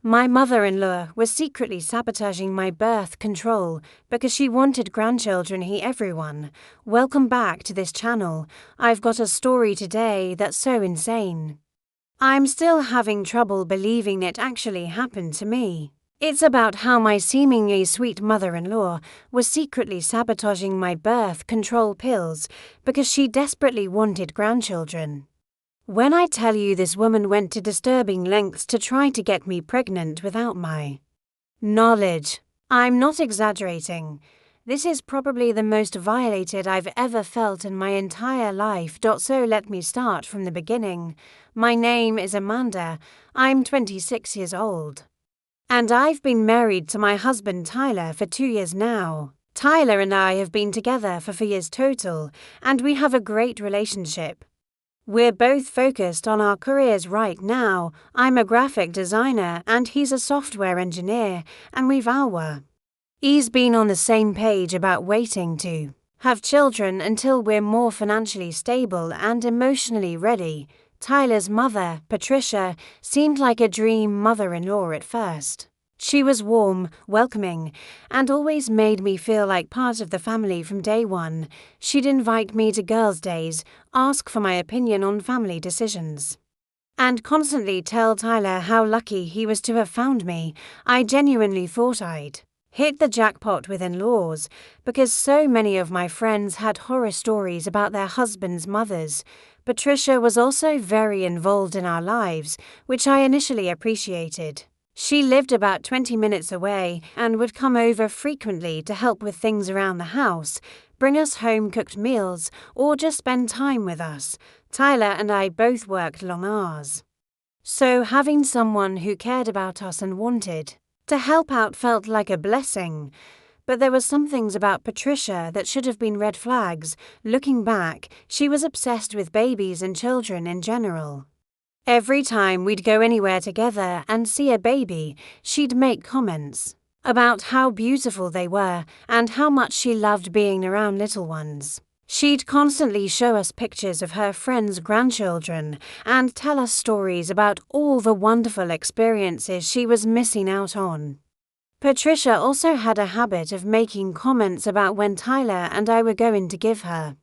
My mother-in-law was secretly sabotaging my birth control because she wanted grandchildren. Hey everyone, welcome back to this channel. I've got a story today that's so insane. I'm still having trouble believing it actually happened to me. It's about how my seemingly sweet mother-in-law was secretly sabotaging my birth control pills because she desperately wanted grandchildren. When I tell you this woman went to disturbing lengths to try to get me pregnant without my knowledge, I'm not exaggerating. This is probably the most violated I've ever felt in my entire life. So let me start from the beginning. My name is Amanda. I'm 26 years old. And I've been married to my husband Tyler for 2 years now. Tyler and I have been together for 4 years total, and we have a great relationship. We're both focused on our careers right now. I'm a graphic designer and he's a software engineer, and he's been on the same page about waiting to have children until we're more financially stable and emotionally ready. Tyler's mother, Patricia, seemed like a dream mother-in-law at first. She was warm, welcoming, and always made me feel like part of the family from day one. She'd invite me to girls' days, ask for my opinion on family decisions, and constantly tell Tyler how lucky he was to have found me. I genuinely thought I'd hit the jackpot with in-laws, because so many of my friends had horror stories about their husbands' mothers. Patricia was also very involved in our lives, which I initially appreciated. She lived about 20 minutes away and would come over frequently to help with things around the house, bring us home-cooked meals, or just spend time with us. Tyler and I both worked long hours, so having someone who cared about us and wanted to help out felt like a blessing. But there were some things about Patricia that should have been red flags. Looking back, she was obsessed with babies and children in general. Every time we'd go anywhere together and see a baby, she'd make comments about how beautiful they were and how much she loved being around little ones. She'd constantly show us pictures of her friends' grandchildren and tell us stories about all the wonderful experiences she was missing out on. Patricia also had a habit of making comments about when Tyler and I were going to give her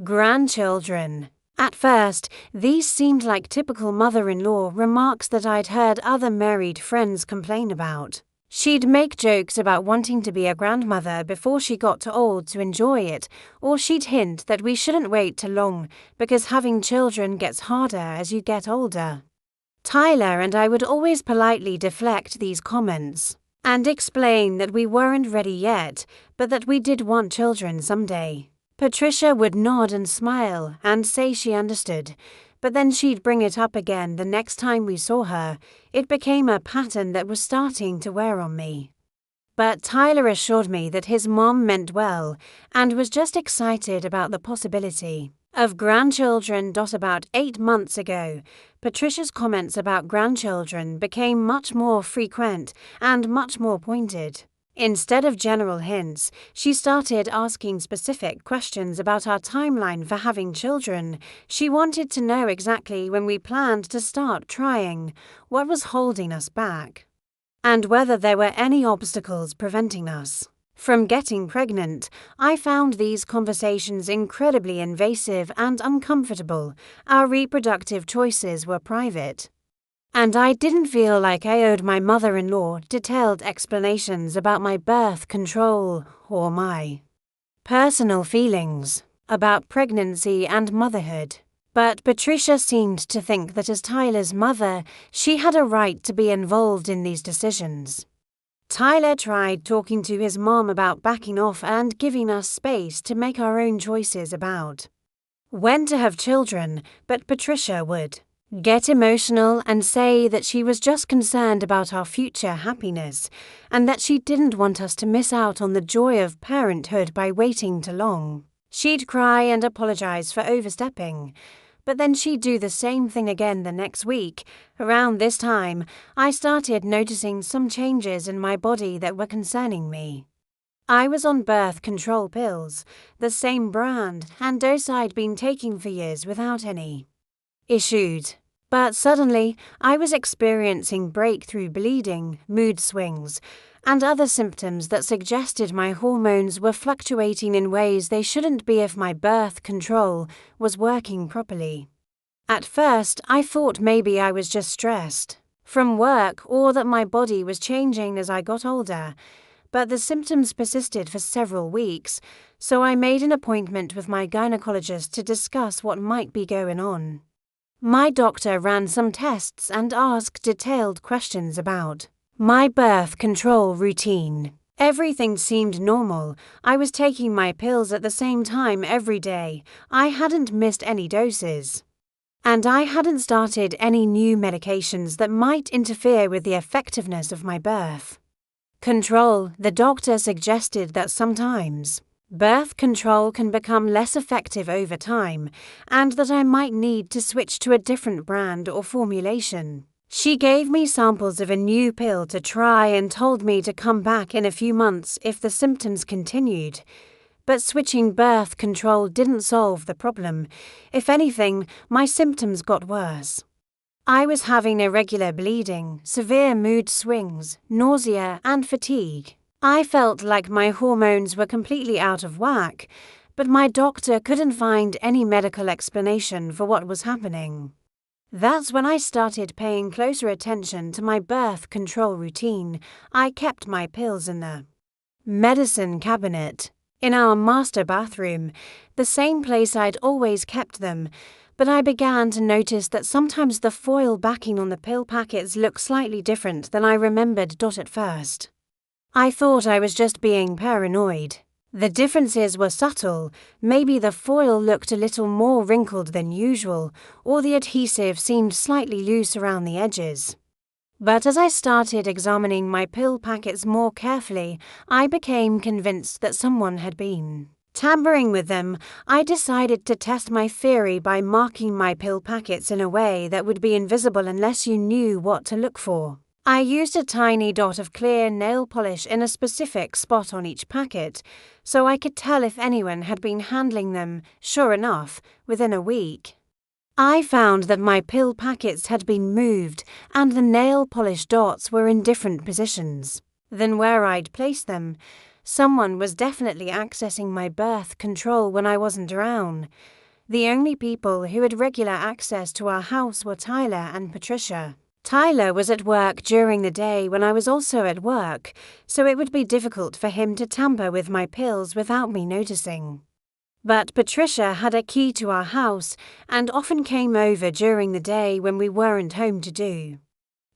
grandchildren. At first, these seemed like typical mother-in-law remarks that I'd heard other married friends complain about. She'd make jokes about wanting to be a grandmother before she got too old to enjoy it, or she'd hint that we shouldn't wait too long because having children gets harder as you get older. Tyler and I would always politely deflect these comments and explain that we weren't ready yet, but that we did want children someday. Patricia would nod and smile and say she understood, but then she'd bring it up again the next time we saw her. It became a pattern that was starting to wear on me. But Tyler assured me that his mom meant well and was just excited about the possibility of grandchildren. About 8 months ago, Patricia's comments about grandchildren became much more frequent and much more pointed. Instead of general hints, she started asking specific questions about our timeline for having children. She wanted to know exactly when we planned to start trying, what was holding us back, and whether there were any obstacles preventing us from getting pregnant. I found these conversations incredibly invasive and uncomfortable. Our reproductive choices were private, and I didn't feel like I owed my mother-in-law detailed explanations about my birth control or my personal feelings about pregnancy and motherhood. But Patricia seemed to think that as Tyler's mother, she had a right to be involved in these decisions. Tyler tried talking to his mom about backing off and giving us space to make our own choices about when to have children, but Patricia would get emotional and say that she was just concerned about our future happiness and that she didn't want us to miss out on the joy of parenthood by waiting too long. She'd cry and apologize for overstepping, but then she'd do the same thing again the next week. Around this time, I started noticing some changes in my body that were concerning me. I was on birth control pills, the same brand and dose I'd been taking for years without any issues. But suddenly, I was experiencing breakthrough bleeding, mood swings, and other symptoms that suggested my hormones were fluctuating in ways they shouldn't be if my birth control was working properly. At first, I thought maybe I was just stressed from work or that my body was changing as I got older, but the symptoms persisted for several weeks, so I made an appointment with my gynecologist to discuss what might be going on. My doctor ran some tests and asked detailed questions about my birth control routine. Everything seemed normal. I was taking my pills at the same time every day. I hadn't missed any doses. And I hadn't started any new medications that might interfere with the effectiveness of my birth control. The doctor suggested that sometimes birth control can become less effective over time, and that I might need to switch to a different brand or formulation. She gave me samples of a new pill to try and told me to come back in a few months if the symptoms continued. But switching birth control didn't solve the problem. If anything, my symptoms got worse. I was having irregular bleeding, severe mood swings, nausea, and fatigue. I felt like my hormones were completely out of whack, but my doctor couldn't find any medical explanation for what was happening. That's when I started paying closer attention to my birth control routine. I kept my pills in the medicine cabinet in our master bathroom, the same place I'd always kept them, but I began to notice that sometimes the foil backing on the pill packets looked slightly different than I remembered at first. I thought I was just being paranoid. The differences were subtle. Maybe the foil looked a little more wrinkled than usual, or the adhesive seemed slightly loose around the edges. But as I started examining my pill packets more carefully, I became convinced that someone had been tampering with them. I decided to test my theory by marking my pill packets in a way that would be invisible unless you knew what to look for. I used a tiny dot of clear nail polish in a specific spot on each packet, so I could tell if anyone had been handling them. Sure enough, within a week, I found that my pill packets had been moved and the nail polish dots were in different positions than where I'd placed them. Someone was definitely accessing my birth control when I wasn't around. The only people who had regular access to our house were Tyler and Patricia. Tyler was at work during the day when I was also at work, so it would be difficult for him to tamper with my pills without me noticing. But Patricia had a key to our house and often came over during the day when we weren't home to do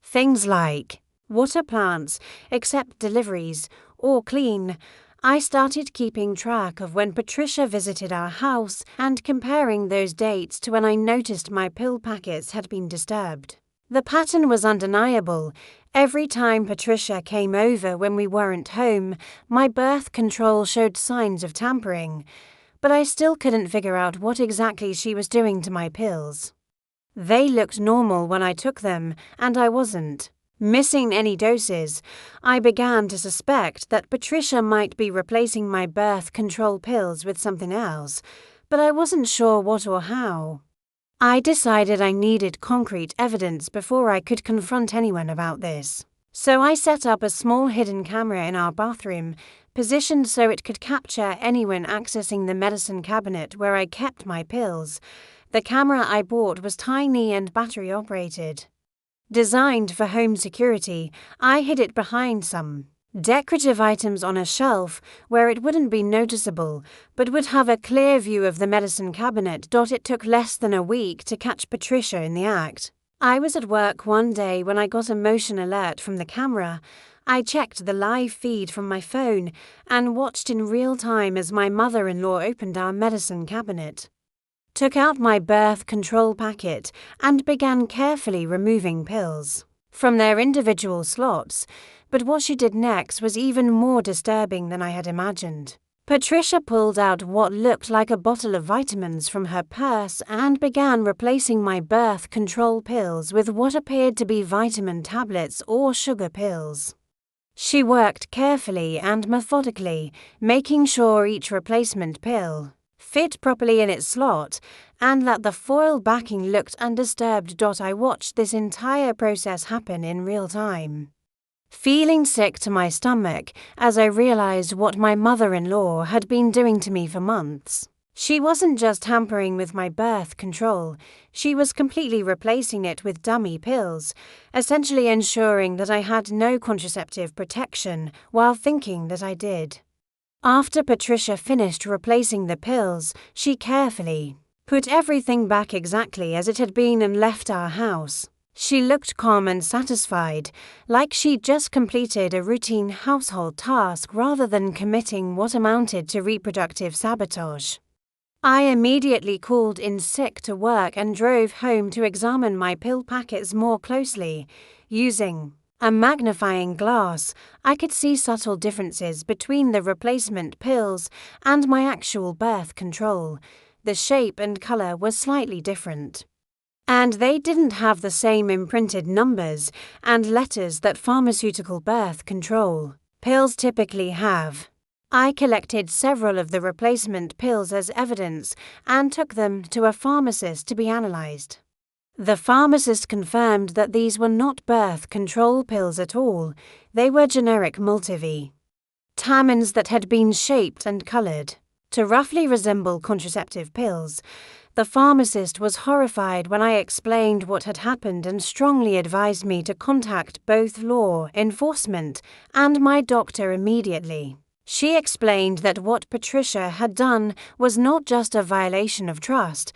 things like water plants, accept deliveries, or clean. I started keeping track of when Patricia visited our house and comparing those dates to when I noticed my pill packets had been disturbed. The pattern was undeniable. Every time Patricia came over when we weren't home, my birth control showed signs of tampering, but I still couldn't figure out what exactly she was doing to my pills. They looked normal when I took them, and I wasn't missing any doses. I began to suspect that Patricia might be replacing my birth control pills with something else, but I wasn't sure what or how. I decided I needed concrete evidence before I could confront anyone about this. So I set up a small hidden camera in our bathroom, positioned so it could capture anyone accessing the medicine cabinet where I kept my pills. The camera I bought was tiny and battery-operated. Designed for home security, I hid it behind some decorative items on a shelf where it wouldn't be noticeable, but would have a clear view of the medicine cabinet. It took less than a week to catch Patricia in the act. I was at work one day when I got a motion alert from the camera. I checked the live feed from my phone and watched in real time as my mother-in-law opened our medicine cabinet, took out my birth control packet, and began carefully removing pills from their individual slots. But what she did next was even more disturbing than I had imagined. Patricia pulled out what looked like a bottle of vitamins from her purse and began replacing my birth control pills with what appeared to be vitamin tablets or sugar pills. She worked carefully and methodically, making sure each replacement pill fit properly in its slot, and that the foil backing looked undisturbed. I watched this entire process happen in real time, feeling sick to my stomach as I realized what my mother-in-law had been doing to me for months. She wasn't just tampering with my birth control, she was completely replacing it with dummy pills, essentially ensuring that I had no contraceptive protection while thinking that I did. After Patricia finished replacing the pills, she carefully put everything back exactly as it had been and left our house. She looked calm and satisfied, like she'd just completed a routine household task rather than committing what amounted to reproductive sabotage. I immediately called in sick to work and drove home to examine my pill packets more closely. Using a magnifying glass, I could see subtle differences between the replacement pills and my actual birth control. The shape and color were slightly different, and they didn't have the same imprinted numbers and letters that pharmaceutical birth control pills typically have. I collected several of the replacement pills as evidence and took them to a pharmacist to be analyzed. The pharmacist confirmed that these were not birth control pills at all. They were generic multivitamins that had been shaped and colored to roughly resemble contraceptive pills. The pharmacist was horrified when I explained what had happened and strongly advised me to contact both law enforcement and my doctor immediately. She explained that what Patricia had done was not just a violation of trust,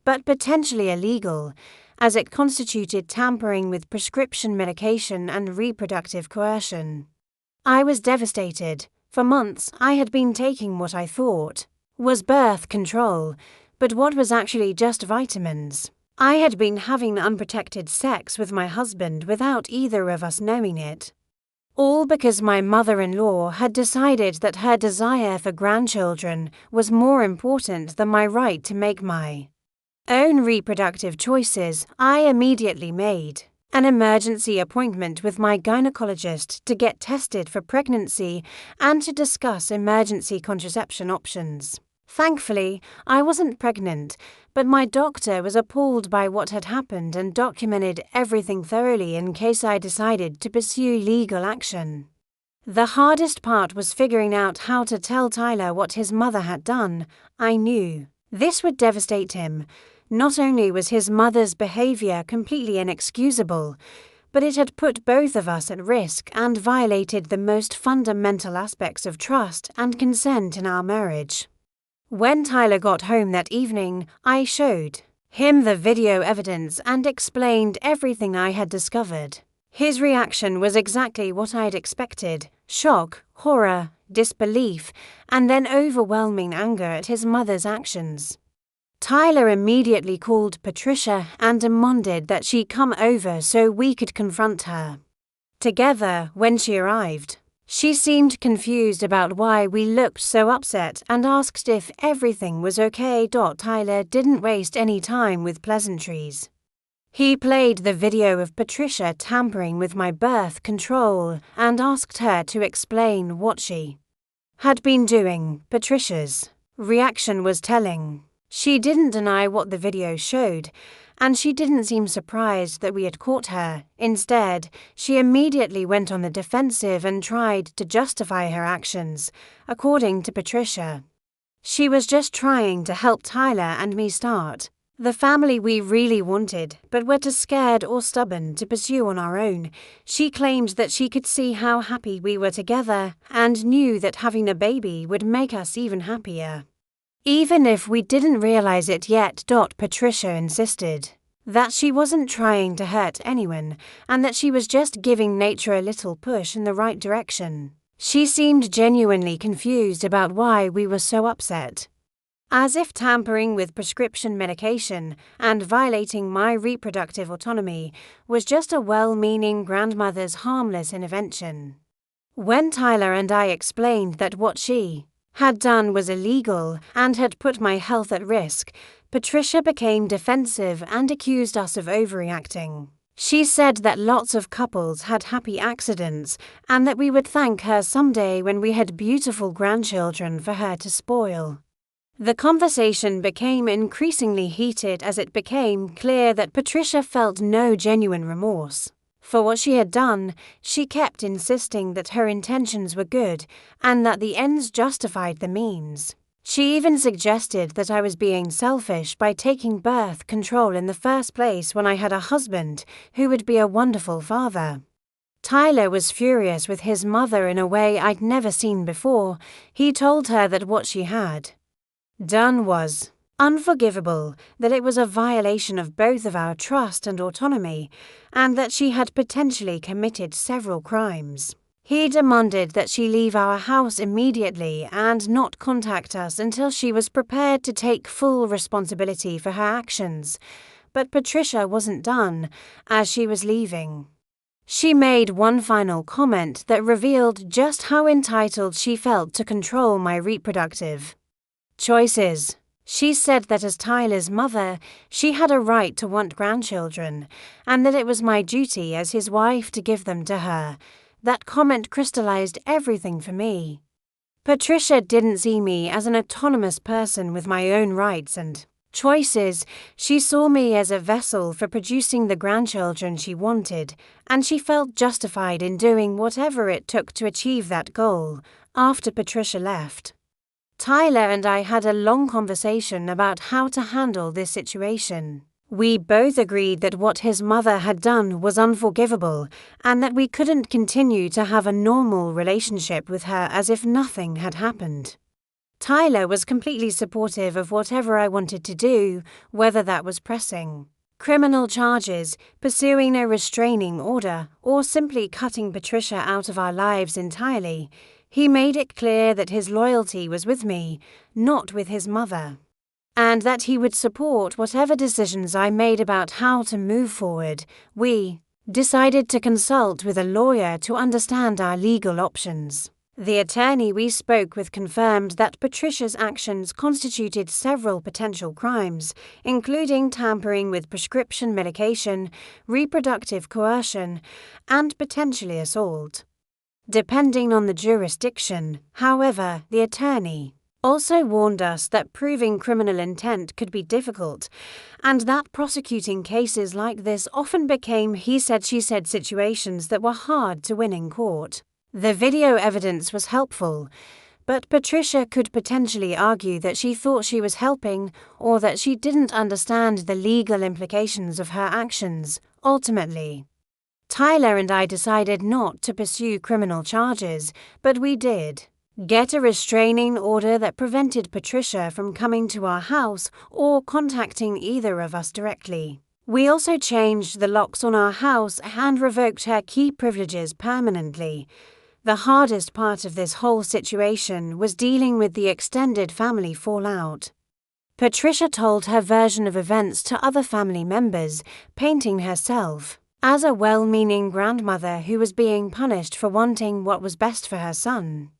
but potentially illegal, as it constituted tampering with prescription medication and reproductive coercion. I was devastated. For months, I had been taking what I thought was birth control, but what was actually just vitamins. I had been having unprotected sex with my husband without either of us knowing it. All because my mother-in-law had decided that her desire for grandchildren was more important than my right to make my own reproductive choices. I immediately made an emergency appointment with my gynecologist to get tested for pregnancy and to discuss emergency contraception options. Thankfully, I wasn't pregnant, but my doctor was appalled by what had happened and documented everything thoroughly in case I decided to pursue legal action. The hardest part was figuring out how to tell Tyler what his mother had done. I knew this would devastate him. Not only was his mother's behavior completely inexcusable, but it had put both of us at risk and violated the most fundamental aspects of trust and consent in our marriage. When Tyler got home that evening, I showed him the video evidence and explained everything I had discovered. His reaction was exactly what I'd expected: shock, horror, disbelief, and then overwhelming anger at his mother's actions. Tyler immediately called Patricia and demanded that she come over so we could confront her together. When she arrived, she seemed confused about why we looked so upset and asked if everything was okay. Tyler didn't waste any time with pleasantries. He played the video of Patricia tampering with my birth control and asked her to explain what she had been doing. Patricia's reaction was telling. She didn't deny what the video showed, and she didn't seem surprised that we had caught her. Instead, she immediately went on the defensive and tried to justify her actions. According to Patricia, she was just trying to help Tyler and me start the family we really wanted, but were too scared or stubborn to pursue on our own. She claimed that she could see how happy we were together and knew that having a baby would make us even happier, even if we didn't realize it yet. Patricia insisted that she wasn't trying to hurt anyone and that she was just giving nature a little push in the right direction. She seemed genuinely confused about why we were so upset, as if tampering with prescription medication and violating my reproductive autonomy was just a well-meaning grandmother's harmless intervention. When Tyler and I explained that what she had done was illegal and had put my health at risk, Patricia became defensive and accused us of overreacting. She said that lots of couples had happy accidents and that we would thank her someday when we had beautiful grandchildren for her to spoil. The conversation became increasingly heated as it became clear that Patricia felt no genuine remorse for what she had done. She kept insisting that her intentions were good and that the ends justified the means. She even suggested that I was being selfish by taking birth control in the first place when I had a husband who would be a wonderful father. Tyler was furious with his mother in a way I'd never seen before. He told her that what she had done was unforgivable, that it was a violation of both of our trust and autonomy, and that she had potentially committed several crimes. He demanded that she leave our house immediately and not contact us until she was prepared to take full responsibility for her actions. But Patricia wasn't done. As she was leaving, she made one final comment that revealed just how entitled she felt to control my reproductive choices. She said that as Tyler's mother, she had a right to want grandchildren, and that it was my duty as his wife to give them to her. That comment crystallized everything for me. Patricia didn't see me as an autonomous person with my own rights and choices. She saw me as a vessel for producing the grandchildren she wanted, and she felt justified in doing whatever it took to achieve that goal. After Patricia left, Tyler and I had a long conversation about how to handle this situation. We both agreed that what his mother had done was unforgivable and that we couldn't continue to have a normal relationship with her as if nothing had happened. Tyler was completely supportive of whatever I wanted to do, whether that was pressing criminal charges, pursuing a restraining order, or simply cutting Patricia out of our lives entirely. He made it clear that his loyalty was with me, not with his mother, and that he would support whatever decisions I made about how to move forward. We decided to consult with a lawyer to understand our legal options. The attorney we spoke with confirmed that Patricia's actions constituted several potential crimes, including tampering with prescription medication, reproductive coercion, and potentially assault, depending on the jurisdiction. However, the attorney also warned us that proving criminal intent could be difficult, and that prosecuting cases like this often became he said she said situations that were hard to win in court. The video evidence was helpful, but Patricia could potentially argue that she thought she was helping or that she didn't understand the legal implications of her actions. Ultimately, Tyler and I decided not to pursue criminal charges, but we did get a restraining order that prevented Patricia from coming to our house or contacting either of us directly. We also changed the locks on our house and revoked her key privileges permanently. The hardest part of this whole situation was dealing with the extended family fallout. Patricia told her version of events to other family members, painting herself as a well-meaning grandmother who was being punished for wanting what was best for her son.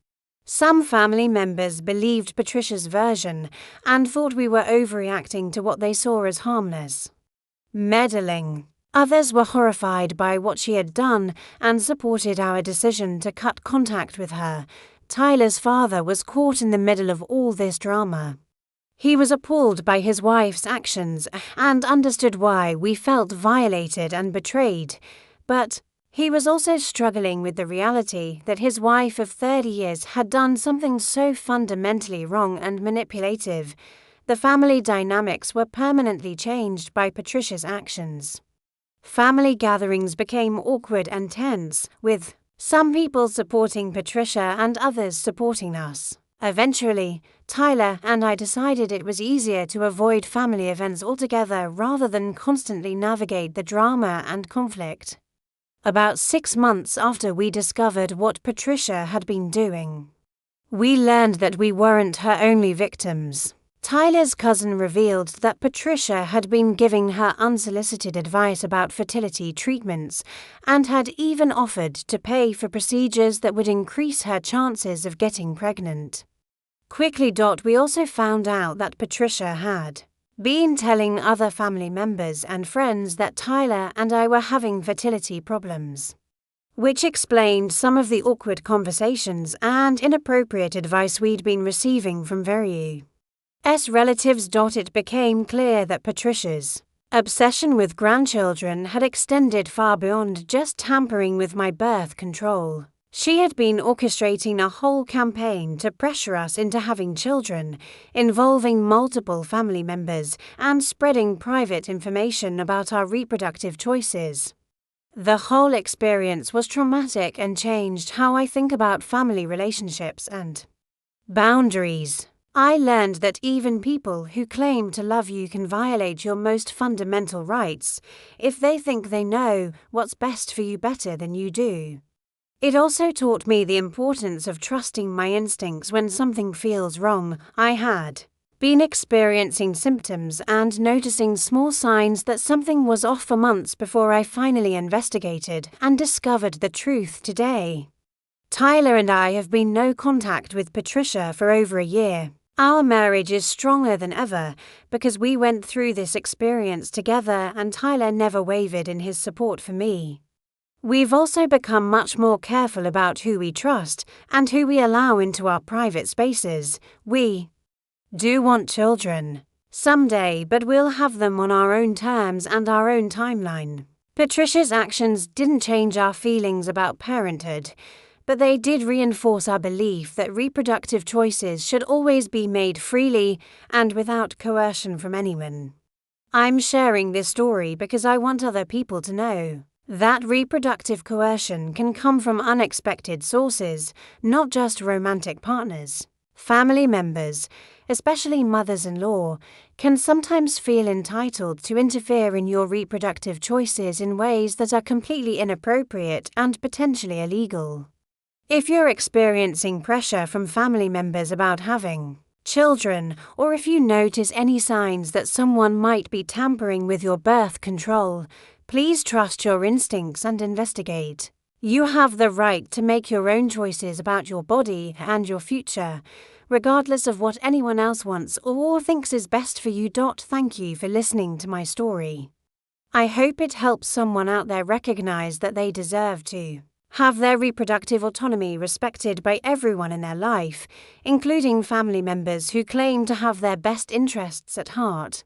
Some family members believed Patricia's version and thought we were overreacting to what they saw as harmless meddling. Others were horrified by what she had done and supported our decision to cut contact with her. Tyler's father was caught in the middle of all this drama. He was appalled by his wife's actions and understood why we felt violated and betrayed, but he was also struggling with the reality that his wife of 30 years had done something so fundamentally wrong and manipulative. The family dynamics were permanently changed by Patricia's actions. Family gatherings became awkward and tense, with some people supporting Patricia and others supporting us. Eventually, Tyler and I decided it was easier to avoid family events altogether rather than constantly navigate the drama and conflict. About 6 months after we discovered what Patricia had been doing, we learned that we weren't her only victims. Tyler's cousin revealed that Patricia had been giving her unsolicited advice about fertility treatments and had even offered to pay for procedures that would increase her chances of getting pregnant. Quickly, we also found out that Patricia had been telling other family members and friends that Tyler and I were having fertility problems, which explained some of the awkward conversations and inappropriate advice we'd been receiving from Veru. relatives. It became clear that Patricia's obsession with grandchildren had extended far beyond just tampering with my birth control. She had been orchestrating a whole campaign to pressure us into having children, involving multiple family members and spreading private information about our reproductive choices. The whole experience was traumatic and changed how I think about family relationships and boundaries. I learned that even people who claim to love you can violate your most fundamental rights if they think they know what's best for you better than you do. It also taught me the importance of trusting my instincts when something feels wrong. I had been experiencing symptoms and noticing small signs that something was off for months before I finally investigated and discovered the truth today. Tyler and I have been no contact with Patricia for over a year. Our marriage is stronger than ever because we went through this experience together and Tyler never wavered in his support for me. We've also become much more careful about who we trust and who we allow into our private spaces. We do want children someday, but we'll have them on our own terms and our own timeline. Patricia's actions didn't change our feelings about parenthood, but they did reinforce our belief that reproductive choices should always be made freely and without coercion from anyone. I'm sharing this story because I want other people to know that reproductive coercion can come from unexpected sources, not just romantic partners. Family members, especially mothers-in-law, can sometimes feel entitled to interfere in your reproductive choices in ways that are completely inappropriate and potentially illegal. If you're experiencing pressure from family members about having children, or if you notice any signs that someone might be tampering with your birth control, please trust your instincts and investigate. You have the right to make your own choices about your body and your future, regardless of what anyone else wants or thinks is best for you. Thank you for listening to my story. I hope it helps someone out there recognize that they deserve to have their reproductive autonomy respected by everyone in their life, including family members who claim to have their best interests at heart.